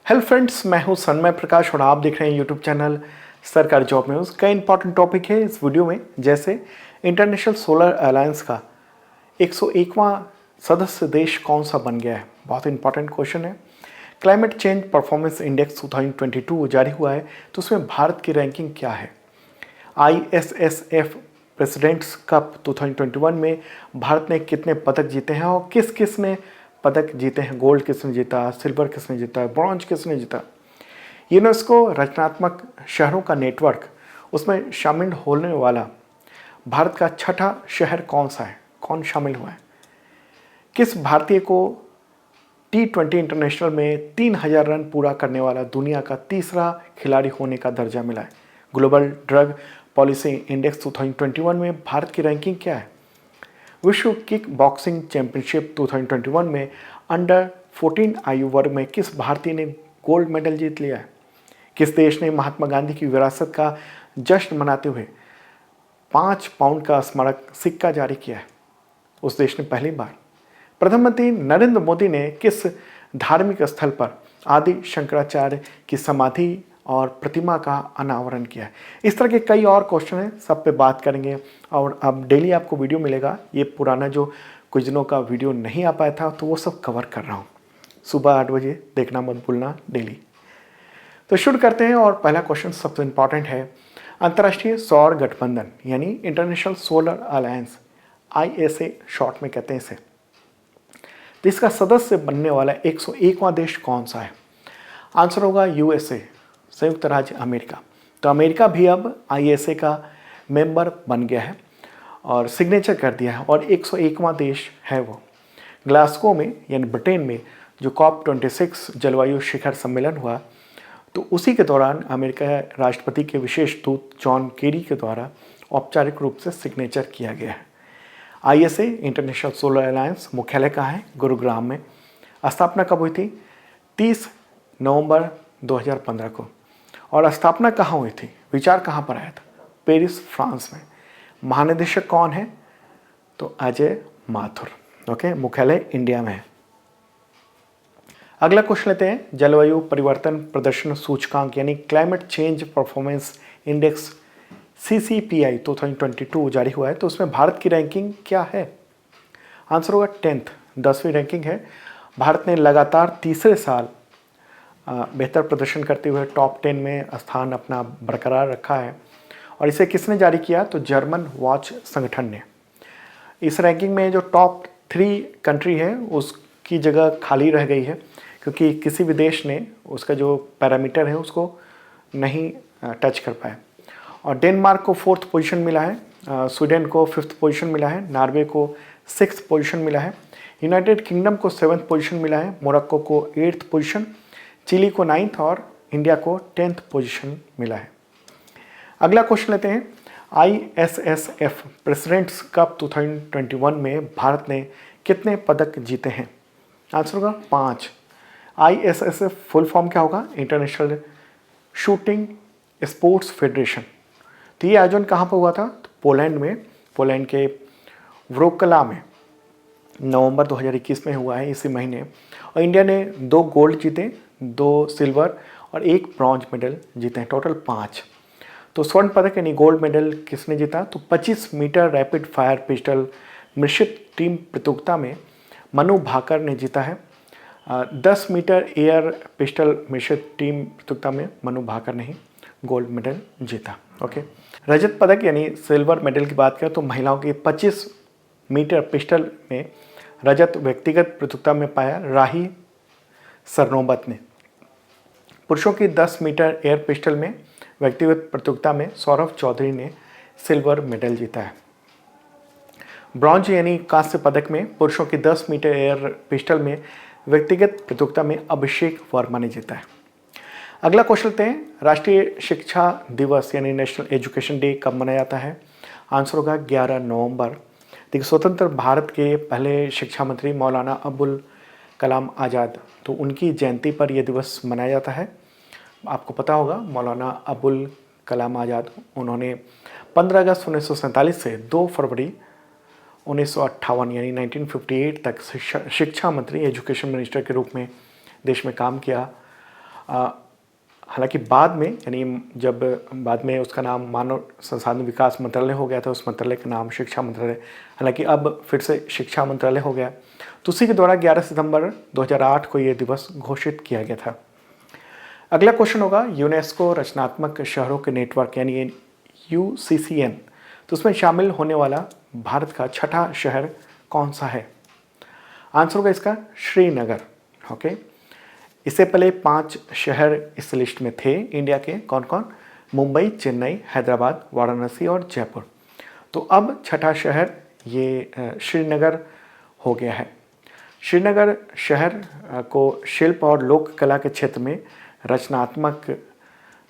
Hello friends, मैं हूं सन्मय प्रकाश और आप देख रहे हैं यूट्यूब चैनल सरकारी जॉब न्यूज़। कई इंपॉर्टेंट टॉपिक है इस वीडियो में, जैसे इंटरनेशनल सोलर अलायंस का 101वां सदस्य देश कौन सा बन गया है, बहुत इंपॉर्टेंट क्वेश्चन है। क्लाइमेट चेंज परफॉर्मेंस इंडेक्स 2022 जारी हुआ है, तो उसमें भारत की रैंकिंग क्या है। ISSF प्रेसिडेंट्स कप 2021 में भारत ने कितने पदक जीते हैं और किस किस ने पदक जीते हैं। गोल्ड किसने जीता, सिल्वर किसने जीता, ब्रॉन्ज किसने जीता। यूनेस्को रचनात्मक शहरों का नेटवर्क, उसमें शामिल होने वाला भारत का छठा शहर कौन सा है, कौन शामिल हुआ है। किस भारतीय को T20 इंटरनेशनल में 3000 रन पूरा करने वाला दुनिया का तीसरा खिलाड़ी होने का दर्जा मिला है। ग्लोबल ड्रग पॉलिसी इंडेक्स 2021 में भारत की रैंकिंग क्या है। विश्व किक बॉक्सिंग चैंपियनशिप 2021 में अंडर 14 आयु वर्ग में किस भारतीय ने गोल्ड मेडल जीत लिया है। किस देश ने महात्मा गांधी की विरासत का जश्न मनाते हुए 5 पाउंड का स्मारक सिक्का जारी किया है, उस देश ने पहली बार। प्रधानमंत्री नरेंद्र मोदी ने किस धार्मिक स्थल पर आदि शंकराचार्य की समाधि और प्रतिमा का अनावरण किया है। इस तरह के कई और क्वेश्चन हैं, सब पे बात करेंगे। और अब डेली आपको वीडियो मिलेगा। ये पुराना जो कुछ दिनों का वीडियो नहीं आ पाया था, तो वो सब कवर कर रहा हूँ। सुबह 8 बजे देखना मत भूलना डेली। तो शुरू करते हैं। और पहला क्वेश्चन सबसे इम्पॉर्टेंट है। अंतर्राष्ट्रीय सौर गठबंधन यानी international solar alliance, ISA short में कहते हैं इसे, तो इसका सदस्य बनने वाला 101वां देश कौन सा है। आंसर होगा USA, संयुक्त राज्य अमेरिका। तो अमेरिका भी अब ISA का मेंबर बन गया है और सिग्नेचर कर दिया है, और 101वां देश है वो। ग्लासगो में यानी ब्रिटेन में जो COP26 जलवायु शिखर सम्मेलन हुआ, तो उसी के दौरान अमेरिका राष्ट्रपति के विशेष दूत जॉन केरी के द्वारा औपचारिक रूप से सिग्नेचर किया गया है। ISA इंटरनेशनल सोलर अलायंस मुख्यालय कहाँ है, गुरुग्राम में। स्थापना कब हुई थी, 30 नवंबर 2015 को। और स्थापना कहाँ हुई थी, विचार कहाँ पर आया था, पेरिस फ्रांस में। महानिदेशक कौन है, तो अजय माथुर। ओके, मुख्यालय इंडिया में है। अगला क्वेश्चन लेते हैं। जलवायु परिवर्तन प्रदर्शन सूचकांक यानी climate change performance index CCPI 2022 जारी हुआ है, तो उसमें भारत की रैंकिंग क्या है। आंसर होगा 10वीं रैंकिंग है। भारत ने लगातार तीसरे साल बेहतर प्रदर्शन करते हुए टॉप 10 में स्थान अपना बरकरार रखा है। और इसे किसने जारी किया, तो जर्मन वॉच संगठन ने। इस रैंकिंग में जो टॉप 3 कंट्री है उसकी जगह खाली रह गई है, क्योंकि किसी भी देश ने उसका जो पैरामीटर है उसको नहीं टच कर पाया। और डेनमार्क को 4th पोजीशन मिला है, स्वीडन को 5th पोजीशन मिला है, नॉर्वे को 6th पोजीशन मिला है, यूनाइटेड किंगडम को 7th पोजीशन मिला है, मोरक्को को 8th पोजीशन, चिली को 9th और इंडिया को 10th पोजीशन मिला है। अगला क्वेश्चन लेते हैं। ISSF प्रेसिडेंट्स कप 2021 में भारत ने कितने पदक जीते हैं। आंसर होगा 5। ISSF फुल फॉर्म क्या होगा, इंटरनेशनल शूटिंग स्पोर्ट्स फेडरेशन। तो ये आयोजन कहाँ पर हुआ था, तो पोलैंड में, पोलैंड के व्रोकला में नवंबर 2021 में हुआ है, इसी महीने। और इंडिया ने 2 गोल्ड जीते, 2 सिल्वर और 1 ब्रॉन्ज मेडल जीते हैं, टोटल 5। तो स्वर्ण पदक यानी गोल्ड मेडल किसने जीता, तो 25 मीटर रैपिड फायर पिस्टल मिश्रित टीम प्रतियोगिता में मनु भाकर ने जीता है। 10 मीटर एयर पिस्टल मिश्रित टीम प्रतियोगिता में मनु भाकर ने ही गोल्ड मेडल जीता। ओके, रजत पदक यानी सिल्वर मेडल की बात करें तो महिलाओं की 25 मीटर पिस्टल में रजत व्यक्तिगत प्रतियोगिता में पाया राही सरनोबत ने। पुरुषों की 10 मीटर एयर पिस्टल में व्यक्तिगत प्रतियोगिता में सौरभ चौधरी ने सिल्वर मेडल जीता है। ब्रॉन्ज यानी कांस्य पदक में पुरुषों की 10 मीटर एयर पिस्टल में व्यक्तिगत प्रतियोगिता में अभिषेक वर्मा ने जीता है। अगला क्वेश्चन लेते हैं। राष्ट्रीय शिक्षा दिवस यानी नेशनल एजुकेशन डे कब मनाया जाता है। आंसर होगा 11 नवंबर। देखिए, स्वतंत्र भारत के पहले शिक्षा मंत्री मौलाना अबुल कलाम आज़ाद, तो उनकी जयंती पर यह दिवस मनाया जाता है। आपको पता होगा मौलाना अबुल कलाम आज़ाद, उन्होंने 15 अगस्त 1947 से 2 फरवरी 1958 यानी 1958 तक शिक्षा मंत्री, एजुकेशन मिनिस्टर के रूप में देश में काम किया। हालांकि बाद में, यानी जब बाद में उसका नाम मानव संसाधन विकास मंत्रालय हो गया था, उस मंत्रालय का नाम शिक्षा मंत्रालय, हालांकि अब फिर से शिक्षा मंत्रालय हो गया, तो उसी के द्वारा 11 सितंबर 2008 को ये दिवस घोषित किया गया था। अगला क्वेश्चन होगा यूनेस्को रचनात्मक शहरों के नेटवर्क यानी UCCN, तो उसमें शामिल होने वाला भारत का छठा शहर कौन सा है? आंसर होगा इसका श्रीनगर। ओके, इससे पहले 5 शहर इस लिस्ट में थे इंडिया के, कौन कौन? मुंबई, चेन्नई, हैदराबाद, वाराणसी और जयपुर। तो अब छठा शहर ये श्रीनगर हो गया है। श्रीनगर शहर को शिल्प और लोक कला के क्षेत्र में रचनात्मक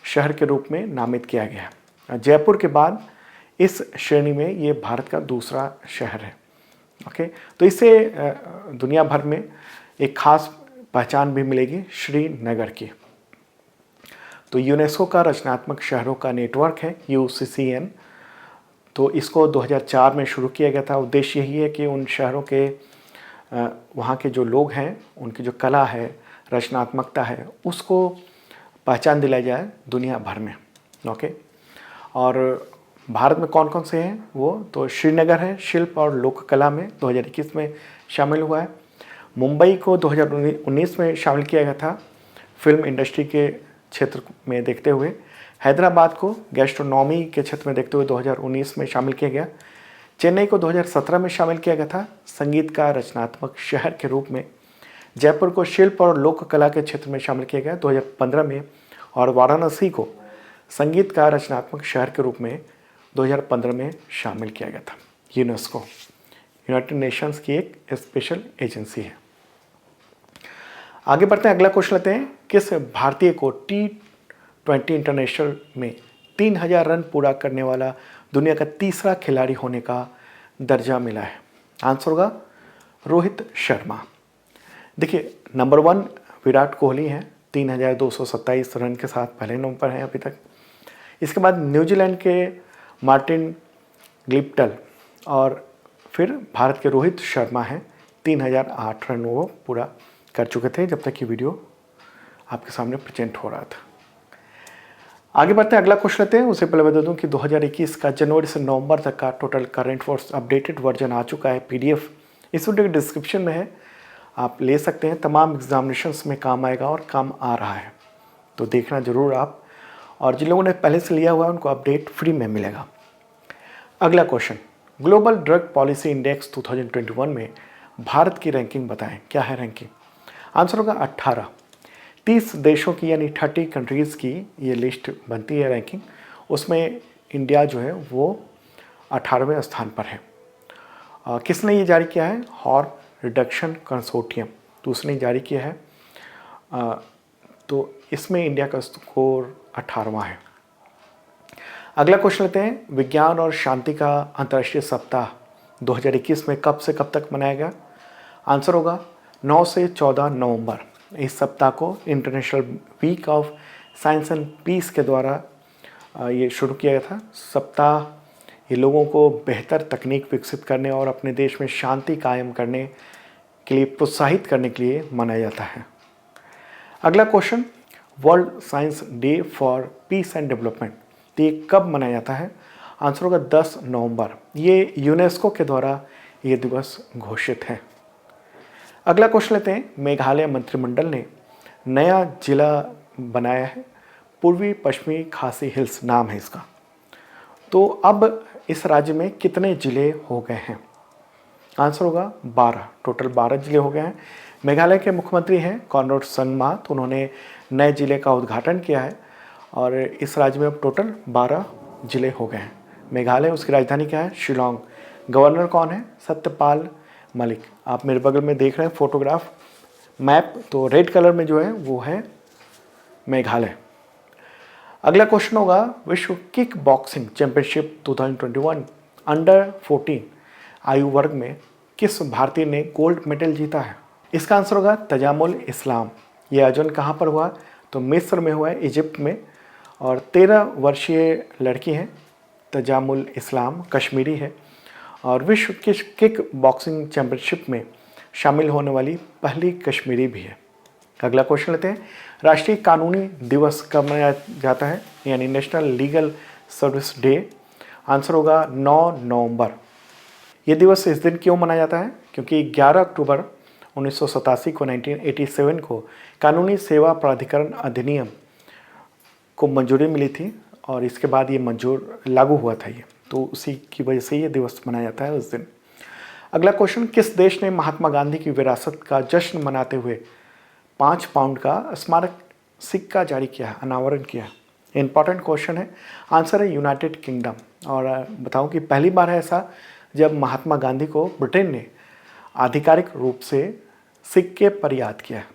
शहर के रूप में नामित किया गया है। जयपुर के बाद इस श्रेणी में ये भारत का दूसरा शहर है। ओके, तो इससे दुनिया भर में एक खास पहचान भी मिलेगी श्रीनगर की। तो यूनेस्को का रचनात्मक शहरों का नेटवर्क है UCCN, तो इसको 2004 में शुरू किया गया था। उद्देश्य यही है कि उन शहरों के वहाँ के जो लोग हैं, उनकी जो कला है, रचनात्मकता है, उसको पहचान दिलाई जाए दुनिया भर में। ओके, और भारत में कौन कौन से हैं वो? तो श्रीनगर है, शिल्प और लोक कला में 2021 में शामिल हुआ है। मुंबई को 2019 में शामिल किया गया था फिल्म इंडस्ट्री के क्षेत्र में देखते हुए। हैदराबाद को गैस्ट्रोनॉमी के क्षेत्र में देखते हुए 2019 में शामिल किया गया। चेन्नई को 2017 में शामिल किया गया था संगीत का रचनात्मक शहर के रूप में। जयपुर को शिल्प और लोक कला के क्षेत्र में शामिल किया गया 2015 में, और वाराणसी को संगीत का रचनात्मक शहर के रूप में 2015 में शामिल किया गया था। यूनेस्को यूनाइटेड नेशंस की एक स्पेशल एजेंसी है। आगे बढ़ते हैं, अगला क्वेश्चन लेते हैं। किस भारतीय को T20 इंटरनेशनल में 3000 रन पूरा करने वाला दुनिया का तीसरा खिलाड़ी होने का दर्जा मिला है? आंसर होगा रोहित शर्मा। देखिए, नंबर 1 विराट कोहली हैं, 3227 रन के साथ पहले नंबर पर हैं अभी तक। इसके बाद न्यूजीलैंड के मार्टिन ग्लिप्टल, और फिर भारत के रोहित शर्मा हैं, 3008 रन वो पूरा कर चुके थे जब तक ये वीडियो आपके सामने प्रेजेंट हो रहा था। आगे बढ़ते हैं, अगला क्वेश्चन लेते हैं। उससे पहले बता दूं कि 2021 का जनवरी से नवंबर तक का total current affairs updated version आ चुका है, PDF इस वीडियो के डिस्क्रिप्शन में है, आप ले सकते हैं। तमाम एग्जामिनेशंस में काम आएगा और काम आ रहा है, तो देखना ज़रूर आप। और जिन लोगों ने पहले से लिया हुआ है उनको अपडेट फ्री में मिलेगा। अगला question, global drug policy index 2021 में भारत की रैंकिंग बताएं। क्या है रैंकिंग? आंसर होगा 18। 30 देशों की यानी 30 कंट्रीज़ की ये लिस्ट बनती है रैंकिंग, उसमें इंडिया जो है वो 18वें स्थान पर है। किसने ये जारी किया है? हार्म रिडक्शन कंसोर्टियम, तो उसने जारी किया है। तो इसमें इंडिया का स्कोर 18वां है। अगला क्वेश्चन लेते हैं, विज्ञान और शांति का अंतर्राष्ट्रीय सप्ताह 2021 में कब से कब तक मनाया गया? आंसर होगा 9 से 14 नवंबर। इस सप्ताह को international week of science and peace के द्वारा ये शुरू किया गया था। सप्ताह ये लोगों को बेहतर तकनीक विकसित करने और अपने देश में शांति कायम करने के लिए प्रोत्साहित करने के लिए मनाया जाता है। अगला question, world science day for piece and development, तो ये कब मनाया जाता है? आंसर होगा 10 नवंबर। ये यूनेस्को के द्वारा ये दिवस घोषित है। अगला क्वेश्चन लेते हैं, मेघालय मंत्रिमंडल ने नया जिला बनाया है, पूर्वी पश्चिमी खासी हिल्स नाम है इसका। तो अब इस राज्य में कितने ज़िले हो गए हैं? आंसर होगा 12। टोटल 12 ज़िले हो गए हैं। मेघालय के मुख्यमंत्री हैं कॉनराड संगमा, तो उन्होंने नए ज़िले का उद्घाटन किया है और इस राज्य में अब टोटल 12 ज़िले हो गए हैं। मेघालय, उसकी राजधानी क्या है? शिलोंग। गवर्नर कौन है? सत्यपाल मलिक। आप मेरे बगल में देख रहे हैं फोटोग्राफ मैप, तो रेड कलर में जो है वो है मेघालय। अगला क्वेश्चन होगा, विश्व किक बॉक्सिंग चैंपियनशिप 2021 अंडर 14 आयु वर्ग में किस भारतीय ने गोल्ड मेडल जीता है? इसका आंसर होगा तजामुल इस्लाम। यह आयोजन कहाँ पर हुआ? तो मिस्र में हुआ है, इजिप्ट में, और 13 वर्षीय लड़की हैं तजामुल इस्लाम, कश्मीरी है और विश्व किक बॉक्सिंग चैंपियनशिप में शामिल होने वाली पहली कश्मीरी भी है। अगला क्वेश्चन लेते हैं, राष्ट्रीय कानूनी दिवस कब मनाया जाता है, यानी national legal service day? Answer होगा 9 नवंबर। ये दिवस इस दिन क्यों मनाया जाता है? क्योंकि 11 अक्टूबर 1987 को 1987 को कानूनी सेवा प्राधिकरण अधिनियम को मंजूरी मिली थी और इसके बाद ये मंजूर लागू हुआ था ये, तो उसी की वजह से ये दिवस मनाया जाता है उस दिन। अगला क्वेश्चन, किस देश ने महात्मा गांधी की विरासत का जश्न मनाते हुए 5 पाउंड का स्मारक सिक्का जारी किया है, अनावरण किया है? इंपॉर्टेंट क्वेश्चन है। आंसर है यूनाइटेड किंगडम। और बताऊं कि पहली बार है ऐसा जब महात्मा गांधी को ब्रिटेन ने आधिकारिक रूप से सिक्के पर याद किया है।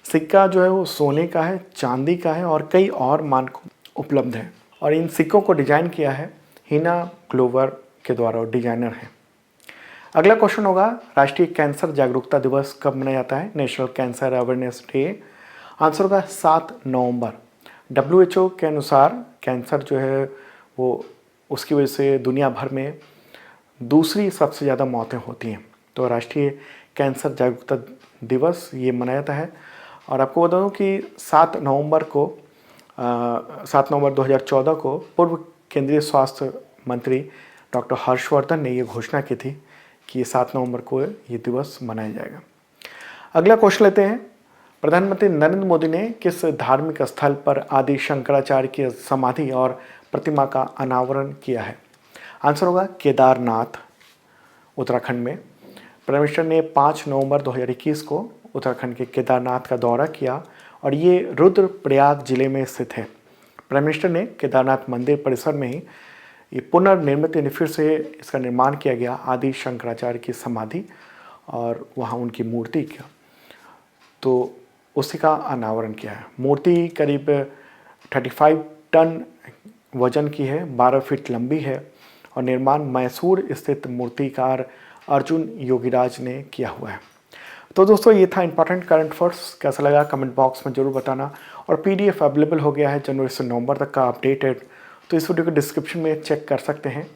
सिक्का जो है वो सोने का है, चांदी का है और कई और मानक उपलब्ध हैं। और इन सिक्कों को डिजाइन किया है हिना ग्लोवर के द्वारा, डिजाइनर है। अगला क्वेश्चन होगा, राष्ट्रीय कैंसर जागरूकता दिवस कब मनाया जाता है? National cancer awareness day. Answer होगा 7 नवंबर। WHO के अनुसार कैंसर जो है वो उसकी वजह से दुनिया भर में दूसरी सबसे ज़्यादा मौतें होती हैं। तो राष्ट्रीय कैंसर जागरूकता दिवस ये मनाया जाता है। और आपको बता दूं कि 7 नवंबर 2014 को पूर्व केंद्रीय स्वास्थ्य मंत्री डॉक्टर हर्षवर्धन ने ये घोषणा की थी कि 7 नवंबर को ये दिवस मनाया जाएगा। अगला क्वेश्चन लेते हैं, प्रधानमंत्री नरेंद्र मोदी ने किस धार्मिक स्थल पर आदि शंकराचार्य की समाधि और प्रतिमा का अनावरण किया है? आंसर होगा केदारनाथ, उत्तराखंड में। प्राइम मिनिस्टर ने 5 नवंबर 2021 को उत्तराखंड के केदारनाथ का दौरा किया और ये रुद्रप्रयाग जिले में स्थित है। प्राइम मिनिस्टर ने केदारनाथ मंदिर परिसर में ही ये पुनर्निर्मित, यानी फिर से इसका निर्माण किया गया आदि शंकराचार्य की समाधि और वहाँ उनकी मूर्ति का, तो उसी का अनावरण किया है। मूर्ति करीब 35 टन वजन की है, 12 फीट लंबी है और निर्माण मैसूर स्थित मूर्तिकार अर्जुन योगीराज ने किया हुआ है। तो दोस्तों ये था इंपॉर्टेंट करंट अफेयर्स। कैसा लगा कमेंट बॉक्स में ज़रूर बताना। और PDF अवेलेबल हो गया है जनवरी से नवंबर तक का अपडेटेड, तो इस वीडियो को डिस्क्रिप्शन में चेक कर सकते हैं।